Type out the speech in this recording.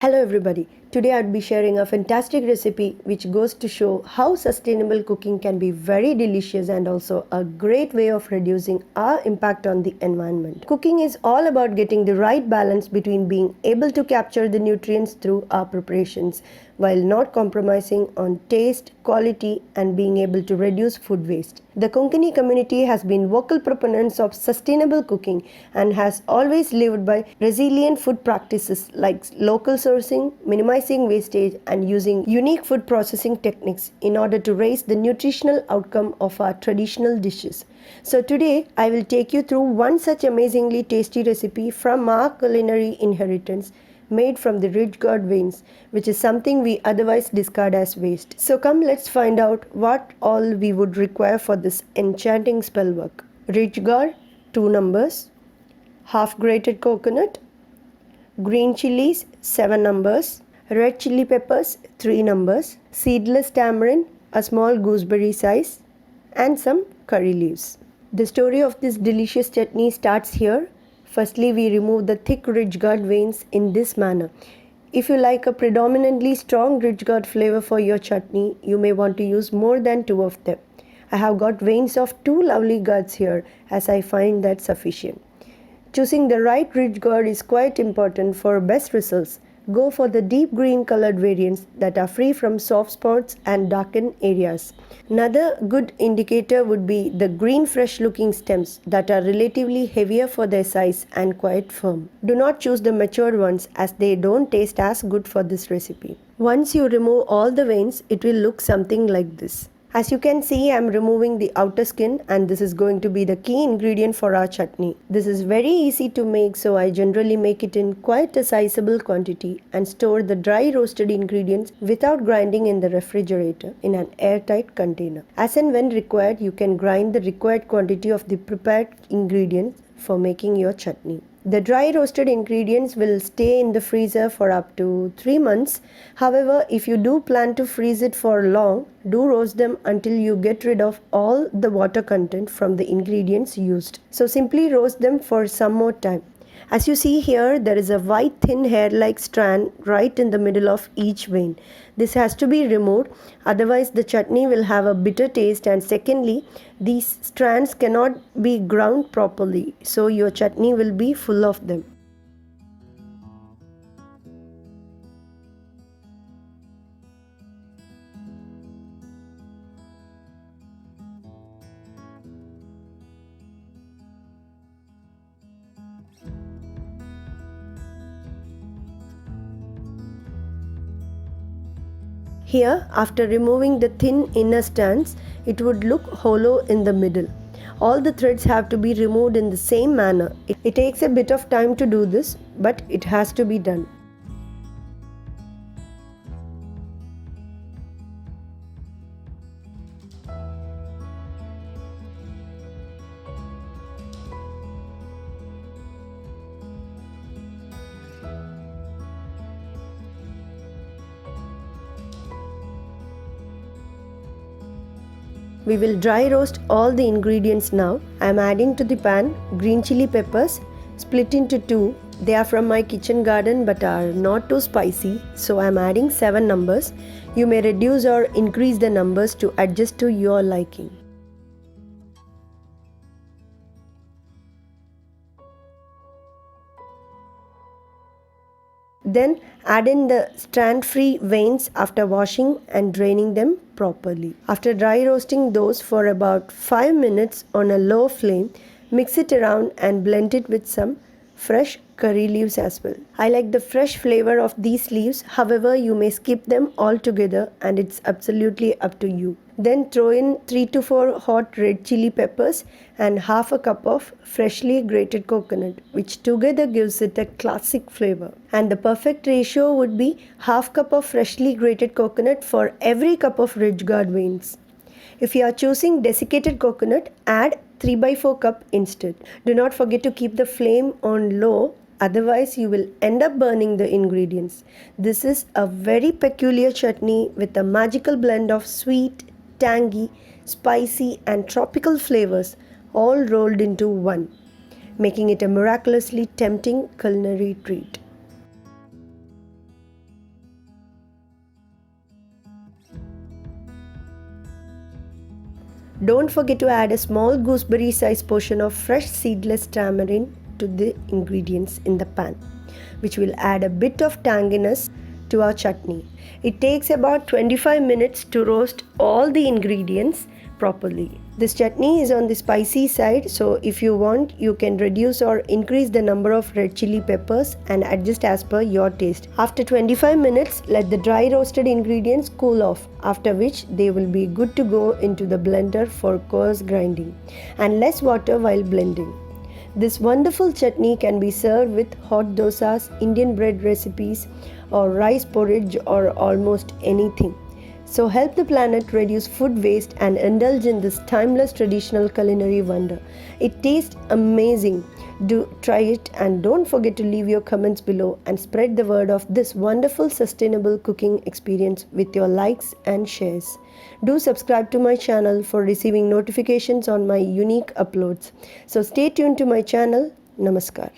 Hello everybody. Today I'd be sharing a fantastic recipe which goes to show how sustainable cooking can be very delicious and also a great way of reducing our impact on the environment. Cooking is all about getting the right balance between being able to capture the nutrients through our preparations while not compromising on taste, quality and being able to reduce food waste. The Konkani community has been vocal proponents of sustainable cooking and has always lived by resilient food practices like local sourcing, minimizing wastage, and using unique food processing techniques in order to raise the nutritional outcome of our traditional dishes. So today I will take you through one such amazingly tasty recipe from our culinary inheritance made from the ridge gourd veins, which is something we otherwise discard as waste. So come, let's find out what all we would require for this enchanting spell work. Ridge gourd, 2 numbers, half grated coconut, green chilies, 7 numbers, red chili peppers, 3 numbers, seedless tamarind, a small gooseberry size, and some curry leaves. The story of this delicious chutney starts here. Firstly, we remove the thick ridge gourd veins in this manner. If you like a predominantly strong ridge gourd flavor for your chutney, you may want to use more than 2 of them. I have got veins of 2 lovely gourds here as I find that sufficient. Choosing the right ridge gourd is quite important for best results. Go for the deep green colored variants that are free from soft spots and darkened areas. Another good indicator would be the green fresh looking stems that are relatively heavier for their size and quite firm. Do not choose the matured ones as they don't taste as good for this recipe. Once you remove all the veins, it will look something like this. As you can see, I am removing the outer skin and this is going to be the key ingredient for our chutney. This is very easy to make, so I generally make it in quite a sizable quantity and store the dry roasted ingredients without grinding in the refrigerator in an airtight container. As and when required, you can grind the required quantity of the prepared ingredients for making your chutney. The dry roasted ingredients will stay in the freezer for up to 3 months. However, if you do plan to freeze it for long, do roast them until you get rid of all the water content from the ingredients used. So simply roast them for some more time. As you see here, there is a white thin hair-like strand right in the middle of each vein. This has to be removed, otherwise the chutney will have a bitter taste, and secondly, these strands cannot be ground properly, so your chutney will be full of them. Here, after removing the thin inner strands, it would look hollow in the middle. All the threads have to be removed in the same manner. It takes a bit of time to do this, but it has to be done. We will dry roast all the ingredients now. I am adding to the pan green chili peppers split into 2. They are from my kitchen garden but are not too spicy, so I am adding 7 numbers. You may reduce or increase the numbers to adjust to your liking. Then add in the strand-free veins after washing and draining them properly. After dry roasting those for about 5 minutes on a low flame, mix it around and blend it with some fresh curry leaves as well. I like the fresh flavor of these leaves, however you may skip them altogether and it's absolutely up to you. Then throw in 3 to 4 hot red chili peppers and half a cup of freshly grated coconut, which together gives it a classic flavor. And the perfect ratio would be half cup of freshly grated coconut for every cup of ridge gourd veins. If you are choosing desiccated coconut, add 3/4 cup instead. Do not forget to keep the flame on low, otherwise you will end up burning the ingredients. This is a very peculiar chutney with a magical blend of sweet, tangy, spicy and tropical flavors all rolled into one, making it a miraculously tempting culinary treat. Don't forget to add a small gooseberry sized portion of fresh seedless tamarind to the ingredients in the pan, which will add a bit of tanginess to our chutney. It takes about 25 minutes to roast all the ingredients properly. This chutney is on the spicy side, so if you want, you can reduce or increase the number of red chili peppers and adjust as per your taste. After 25 minutes, let the dry roasted ingredients cool off, after which they will be good to go into the blender for coarse grinding and less water while blending. This wonderful chutney can be served with hot dosas, Indian bread recipes, or rice porridge, or almost anything. So help the planet reduce food waste and indulge in this timeless traditional culinary wonder. It tastes amazing. Do try it and don't forget to leave your comments below and spread the word of this wonderful sustainable cooking experience with your likes and shares. Do subscribe to my channel for receiving notifications on my unique uploads. So stay tuned to my channel. Namaskar.